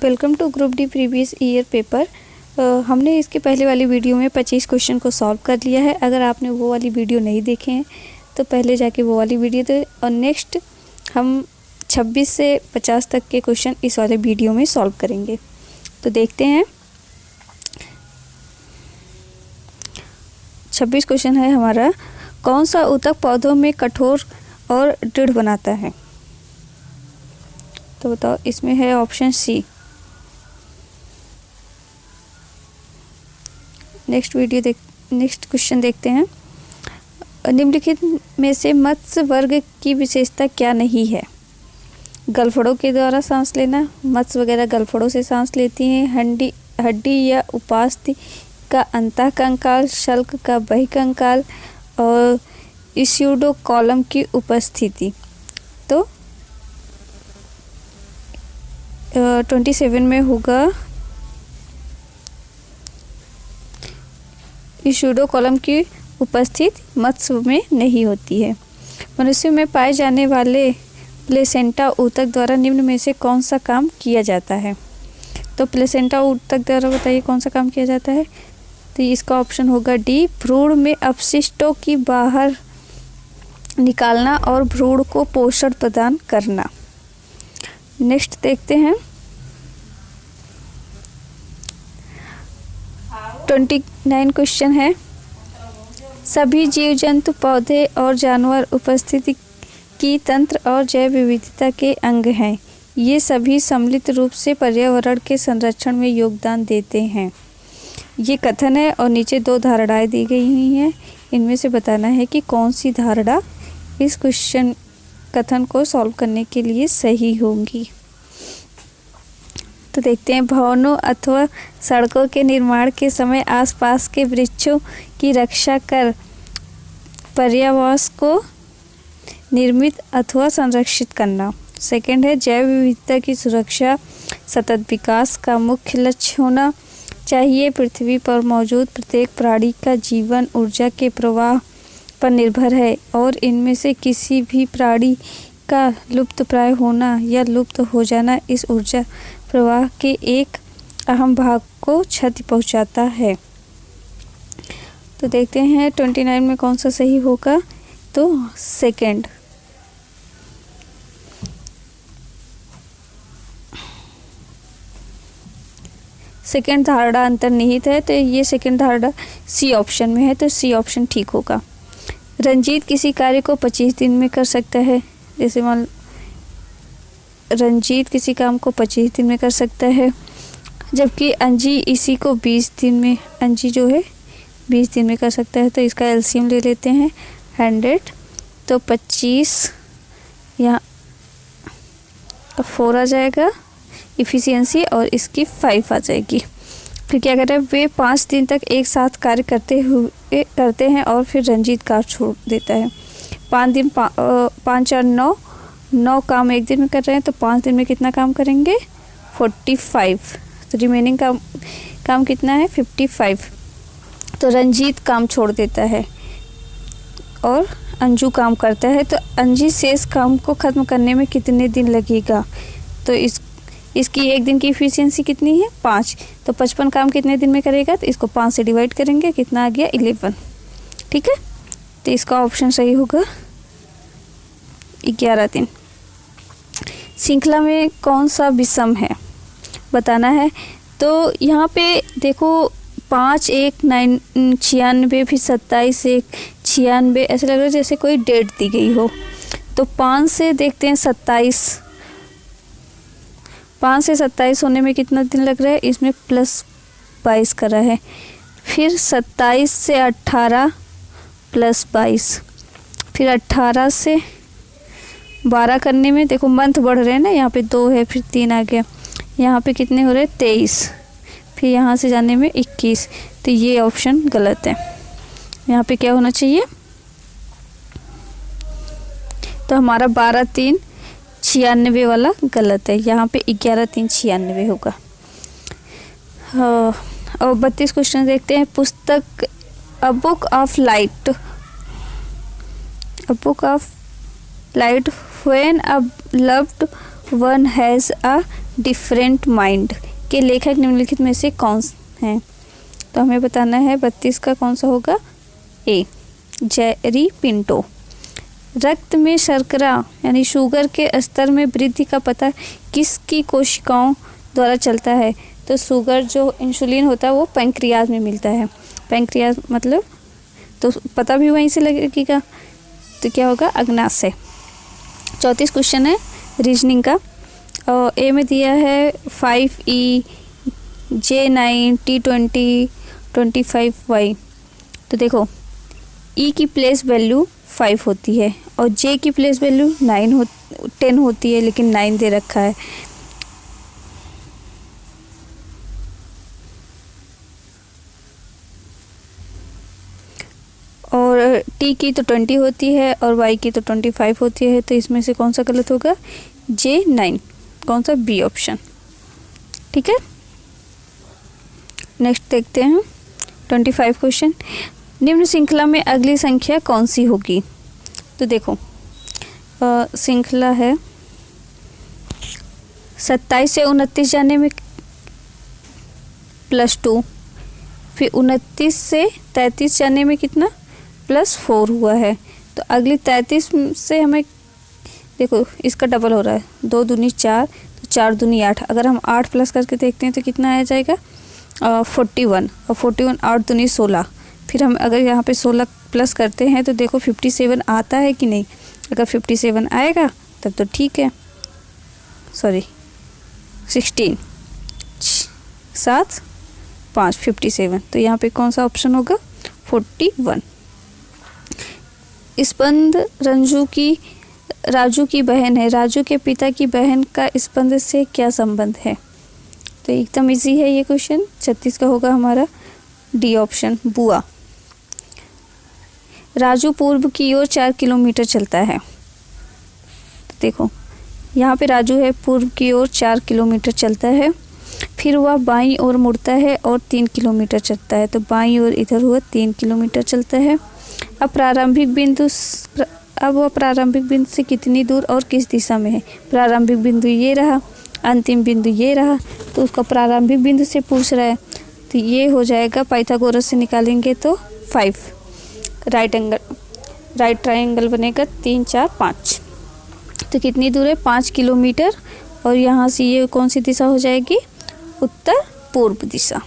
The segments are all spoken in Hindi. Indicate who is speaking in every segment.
Speaker 1: Welcome to group D previous year paper. हमने इसके पहले वाली वीडियो में 25 क्वेश्चन को सॉल्व कर लिया है। अगर आपने वो वाली वीडियो नहीं देखे हैं तो पहले जाके वो वाली वीडियो दे और नेक्स्ट हम 26 से 50 तक के क्वेश्चन इस वाले वीडियो में सॉल्व करेंगे। तो देखते हैं। 26 क्वेश्चन है हमारा, कौन सा ऊतक पौधों में कठोर और दृढ़ बनाता है? तो बताओ, इसमें है ऑप्शन सी। नेक्स्ट क्वेश्चन देखते हैं। निम्नलिखित में से मत्स्य वर्ग की विशेषता क्या नहीं है? गलफड़ों के द्वारा सांस लेना, मत्स्य वगैरह गलफड़ों से सांस लेती हैं। हड्डी या उपास्थि का अंतःकंकाल, शल्क का बहिकंकाल और स्यूडो कॉलम की उपस्थिति। तो 27 में होगा स्यूडो कॉलम की उपस्थिति मत्स्य में नहीं होती है। मनुष्य में पाए जाने वाले प्लेसेंटा ऊतक द्वारा निम्न में से कौन सा काम किया जाता है? तो प्लेसेंटा ऊतक द्वारा बताइए कौन सा काम किया जाता है? तो इसका ऑप्शन होगा डी, भ्रूण में अपशिष्टों की बाहर निकालना और भ्रूण को पोषण प्रदान करना। नेक्स्ट देखते हैं। 29 क्वेश्चन है, सभी जीव जंतु, पौधे और जानवर उपस्थिति की तंत्र और जैव विविधता के अंग हैं। ये सभी सम्मिलित रूप से पर्यावरण के संरक्षण में योगदान देते हैं। ये कथन है और नीचे 2 धारणाएं दी गई हुई हैं। इनमें से बताना है कि कौन सी धारणा इस क्वेश्चन कथन को सॉल्व करने के लिए सही होंगी। तो देखते हैं। भवनों अथवा सड़कों के निर्माण के समय आसपास के वृक्षों की रक्षा कर पर्यावरण को निर्मित अथवा संरक्षित करना। सेकंड है जैव विविधता की सुरक्षा सतत विकास का मुख्य लक्ष्य होना चाहिए। पृथ्वी पर मौजूद प्रत्येक प्राणी का जीवन ऊर्जा के प्रवाह पर निर्भर है और इनमें से किसी भी प्राणी का लुप्तप्राय होना या लुप्त हो जाना इस ऊर्जा प्रवाह के एक अहम भाग को क्षति पहुंचाता है। तो देखते हैं 29 में कौन सा सही होगा। तो सेकंड। सेकंड धारणा अंतर्निहित है, तो ये सेकंड धारणा सी ऑप्शन में है, तो सी ऑप्शन ठीक होगा। रंजीत किसी कार्य को 25 दिन में कर सकता है। जैसे मान रंजीत किसी काम को 25 दिन में कर सकता है, जबकि अंजी इसी को 20 दिन में, अंजी जो है 20 दिन में कर सकता है। तो इसका एलसीएम ले लेते हैं 100, तो 25 यहाँ 4 आ जाएगा इफ़िशियंसी और इसकी 5 आ जाएगी। फिर क्या कर रहे हैं, वे 5 दिन तक एक साथ कार्य करते हैं और फिर रंजीत कार छोड़ देता है। 5 दिन 5 और 9 काम एक दिन में कर रहे हैं, तो 5 दिन में कितना काम करेंगे? 45। तो रिमेनिंग काम कितना है? 55। तो रंजीत काम छोड़ देता है और अंजू काम करता है। तो अंजी शेष काम को ख़त्म करने में कितने दिन लगेगा? तो इसकी एक दिन की इफ़िशियंसी कितनी है? 5। तो 55 काम कितने दिन में करेगा? तो इसको 5 से डिवाइड करेंगे, कितना आ गया? 11। ठीक है, तो इसका ऑप्शन सही होगा 11 दिन। श्रृंखला में कौन सा विषम है बताना है। तो यहाँ पे देखो 5 1 9 96, फिर 27 1 96, ऐसा लग रहा है जैसे कोई डेट दी गई हो। तो 5 से देखते हैं 27, 5 से 27 होने में कितना दिन लग रहा है? इसमें प्लस 22 कर रहा है। फिर 27 से 18 प्लस 22, फिर 18 से 12 करने में देखो मंथ बढ़ रहे हैं ना, यहाँ पे 2 है, फिर 3 आ गया, यहाँ पे कितने हो रहे हैं? 23, फिर यहाँ से जाने में 21। तो ये ऑप्शन गलत है। यहाँ पे क्या होना चाहिए? तो हमारा 12 3 96 वाला गलत है, यहाँ पे 11 3 96 होगा। और 32 क्वेश्चन देखते हैं। पुस्तक a book of light, when a loved one has a different mind के लेखक निम्नलिखित में से कौन हैं? तो हमें बताना है 32 का कौन सा होगा? ए, जेरी पिंटो। रक्त में शर्करा यानी शुगर के स्तर में वृद्धि का पता किसकी कोशिकाओं द्वारा चलता है? तो शुगर जो इंसुलिन होता है वो पैंक्रियाज में मिलता है। पैंक्रियाज मतलब तो पता भी वहीं से लगेगा, तो क्या होगा? अग्नाशय। 34 क्वेश्चन है रीजनिंग का। और ए में दिया है 5E, J9, T20, 25Y। तो देखो E की प्लेस वैल्यू 5 होती है और J की प्लेस वैल्यू 10 होती है, लेकिन 9 दे रखा है। और T की तो 20 होती है और Y की तो 25 होती है, तो इसमें से कौन सा गलत होगा? J9, कौन सा? B option. ठीक है, नेक्स्ट देखते हैं 25 क्वेश्चन। निम्न श्रृंखला में अगली संख्या कौन सी होगी? तो देखो श्रृंखला है 27 से 29 जाने में +2, फिर 29 से 33 जाने में कितना? +4 हुआ है। तो अगली 33 से हमें देखो इसका डबल हो रहा है, 2 दूनी 4, तो 4 दूनी 8। अगर हम 8 प्लस करके देखते हैं तो कितना आ जाएगा? 41, और 41 8 दूनी 16। फिर हम अगर यहाँ पे 16 प्लस करते हैं तो देखो 57 आता है कि नहीं? अगर 57 आएगा तब तो ठीक है। सॉरी 16, 7, 5, 57। तो यहाँ पे कौन सा ऑप्शन होगा? 41। स्पंद राजू की बहन है। राजू के पिता की बहन का स्पंद से क्या संबंध है? तो एकदम इजी है ये क्वेश्चन। 36 का होगा हमारा डी ऑप्शन, बुआ। राजू पूर्व की ओर 4 किलोमीटर चलता है। तो देखो यहाँ पे राजू है, पूर्व की ओर 4 किलोमीटर चलता है, फिर वह बाईं ओर मुड़ता है और 3 किलोमीटर चलता है। तो बाईं ओर इधर हुआ 3 किलोमीटर चलता है। अब वह प्रारंभिक बिंदु से कितनी दूर और किस दिशा में है? प्रारंभिक बिंदु ये रहा, अंतिम बिंदु ये रहा, तो उसका प्रारंभिक बिंदु से पूछ रहा है, तो ये हो जाएगा पाइथागोरस से निकालेंगे तो 5। राइट ट्रायंगल बनेगा 3, 4, 5। तो कितनी दूर है? 5 किलोमीटर। और यहाँ से ये कौन सी दिशा हो जाएगी? उत्तर पूर्व दिशा।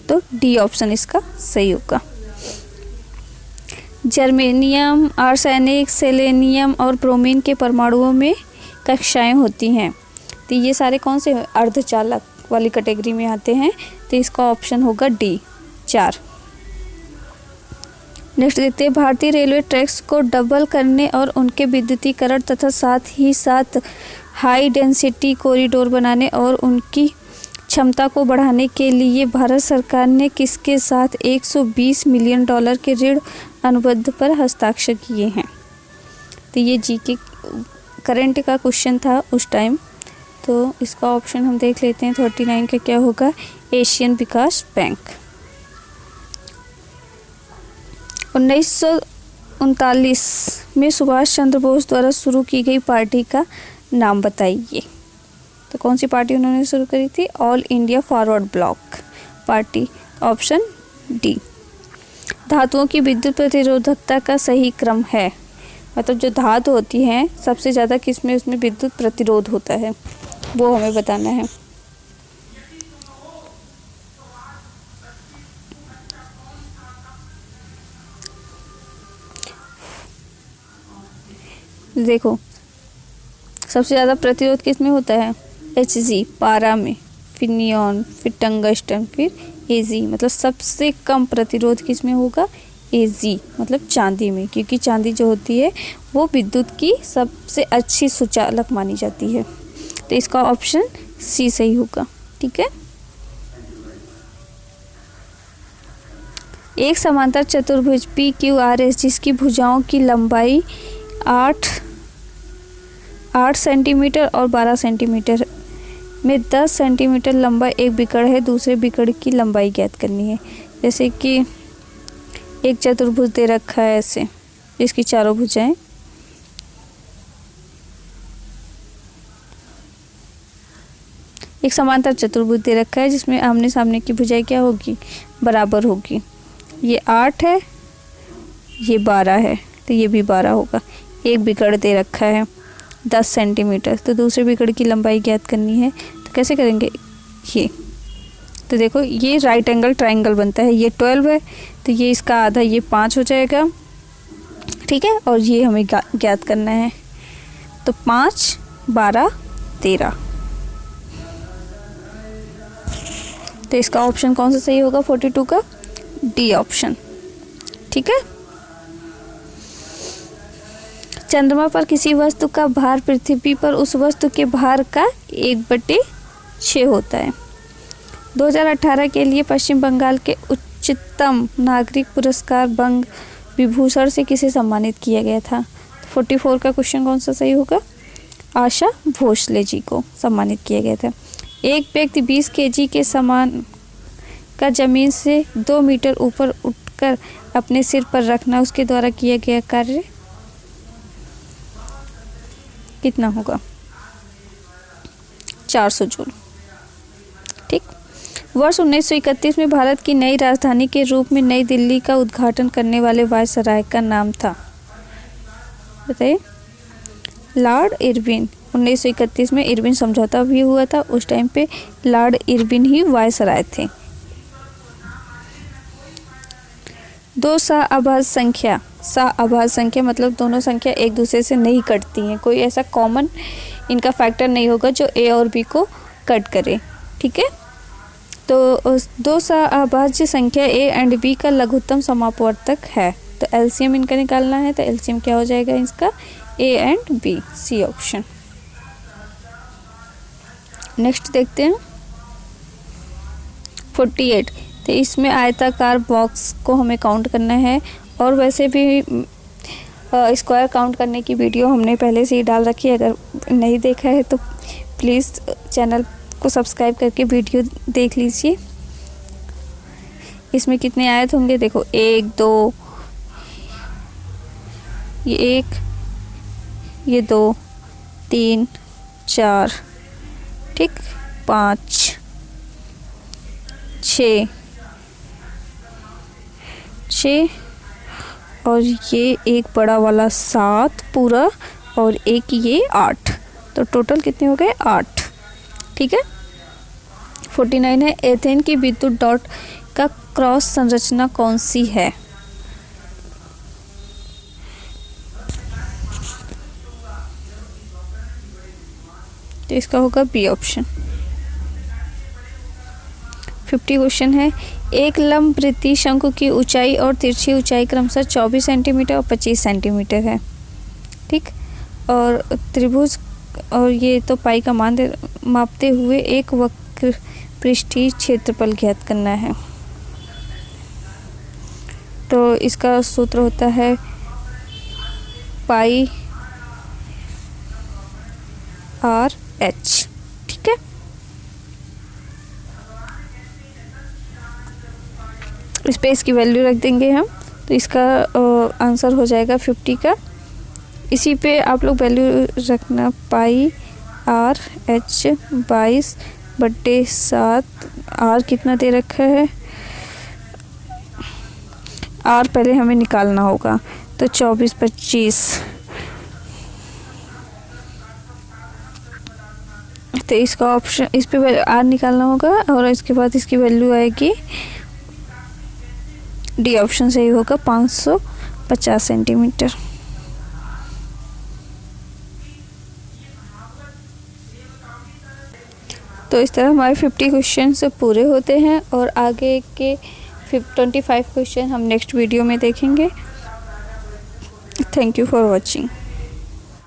Speaker 1: तो डी ऑप्शन इसका सही होगा। जर्मेनियम, आर्सेनिक, सेलेनियम और ब्रोमीन के परमाणुओं में कक्षाएं होती हैं। तो ये सारे कौन से अर्धचालक वाली कैटेगरी में आते हैं, तो इसका ऑप्शन होगा डी, 4। नेक्स्ट देखते हैं भारतीय रेलवे ट्रैक्स को डबल करने और उनके विद्युतीकरण तथा साथ ही साथ हाई डेंसिटी कॉरिडोर बनाने और उनकी क्षमता को बढ़ाने के लिए भारत सरकार ने किसके साथ $120 मिलियन के ऋण अनुबंध पर हस्ताक्षर किए हैं? तो ये जीके करंट का क्वेश्चन था उस टाइम। तो इसका ऑप्शन हम देख लेते हैं 39 का क्या होगा? एशियन विकास बैंक। 1939 में सुभाष चंद्र बोस द्वारा शुरू की गई पार्टी का नाम बताइए। तो कौन सी पार्टी उन्होंने शुरू करी थी? All India forward block party, option D. धातुओं की विद्युत प्रतिरोधकता का सही क्रम है, मतलब जो धातु होती हैं सबसे ज़्यादा किसमें उसमें विद्युत प्रतिरोध होता है, वो हमें बताना है। देखो सबसे ज़्यादा प्रतिरोध किस में होता है? Hg पारा में, फिर नियॉन, फिर टंगस्टन, फिर Ag, मतलब सबसे कम प्रतिरोध किस में होगा? Ag मतलब चांदी में, क्योंकि चांदी जो होती है वो विद्युत की सबसे अच्छी सुचालक मानी जाती है। तो इसका ऑप्शन सी सही होगा। ठीक है, एक समांतर चतुर्भुज PQRS जिसकी भुजाओं की लंबाई 8 सेंटीमीटर और 12 सेंटीमीटर में 10 सेंटीमीटर लंबा एक बिकड़ है, दूसरे बिकड़ की लंबाई ज्ञात करनी है। जैसे कि एक चतुर्भुज दे रखा है ऐसे, जिसकी चारों भुजाएं एक समांतर चतुर्भुज दे रखा है जिसमें आमने सामने की भुजाएं क्या होगी, बराबर होगी। ये 8 है, ये 12 है, तो ये भी 12 होगा। एक बिगड़ दे रखा है 10 सेंटीमीटर, तो दूसरे बिगड़ की लंबाई ज्ञात करनी है, तो कैसे करेंगे ये। तो देखो ये राइट एंगल ट्राइंगल बनता है, ये 12 है, तो ये इसका आधा, ये 5 हो जाएगा, ठीक है। और ये हमें ज्ञात करना है, तो 5, 12, 13। तो इसका ऑप्शन कौन सा सही होगा 42 का, डी ऑप्शन, ठीक है। चंद्रमा पर किसी वस्तु का भार पृथ्वी पर उस वस्तु के भार का 1/6 होता है। 2018 के लिए पश्चिम बंगाल के उच्चतम नागरिक पुरस्कार बंग विभूषण से किसे सम्मानित किया गया था। 44 का क्वेश्चन कौन सा सही होगा, आशा भोसले जी को सम्मानित किया गया था। एक व्यक्ति 20 kg के सामान का जमीन से 2 मीटर ऊपर उठकर अपने सिर पर रखना उसके द्वारा किया गया कार्य कितना होगा, 400 जूल, ठीक। वर्ष 1931 में भारत की नई राजधानी के रूप में नई दिल्ली का उद्घाटन करने वाले वायसराय का नाम था, बताइए। Lord Irwin. 1931 में इरविन समझौता भी हुआ था, उस टाइम पे लॉर्ड इरविन ही वायसराय थे। 2 सह-अभाज्य संख्या, सह-अभाज्य संख्या मतलब दोनों संख्या एक दूसरे से नहीं कटती हैं, कोई ऐसा कॉमन इनका फैक्टर नहीं होगा जो ए और बी को कट करे, ठीक है। तो 2 सह-अभाज्य संख्या ए एंड बी का लघुत्तम समापवर्तक है, तो एलसीएम इनका निकालना है, तो एलसीएम क्या हो जाएगा इसका, A and B, C option. Next देखते हैं 48। तो इसमें आयताकार बॉक्स को हमें काउंट करना है, और वैसे भी स्क्वायर काउंट करने की वीडियो हमने पहले से ही डाल रखी है, अगर नहीं देखा है तो प्लीज़ चैनल को सब्सक्राइब करके वीडियो देख लीजिए। इसमें कितने आयत होंगे, देखो 1, 2, ये 1, ये 2, 3, 4, ठीक, 5, 6 और ये एक बड़ा वाला 7 पूरा, और एक ये 8, तो टोटल कितने हो गए 8, ठीक है। 49 है, एथेन की विद्युत डॉट का क्रॉस संरचना कौन सी है। तो इसका होगा बी ऑप्शन। 50 क्वेश्चन है, एक लंबवृत्तीय शंकु की ऊंचाई और तिरछी ऊंचाई क्रमशः 24 सेंटीमीटर और 25 सेंटीमीटर है, ठीक। और त्रिभुज, और ये तो पाई का मान मापते हुए एक वक्र पृष्ठीय क्षेत्रफल ज्ञात करना है। तो इसका सूत्र होता है पाई आर एच, ठीक है। इस पे इसकी वैल्यू रख देंगे हम, तो इसका आंसर हो जाएगा 50 का। इसी पे आप लोग वैल्यू रखना, पाई आर एच 22/7, आर कितना दे रखा है, आर पहले हमें निकालना होगा, तो 24, 25, तो इसका ऑप्शन, इस पे आर निकालना होगा, और इसके बाद इसकी वैल्यू आएगी, डी ऑप्शन सही होगा, 550 सेंटीमीटर। तो इस तरह हमारे 50 क्वेश्चन पूरे होते हैं, और आगे के 25 क्वेश्चन हम नेक्स्ट वीडियो में देखेंगे। Thank you for watching.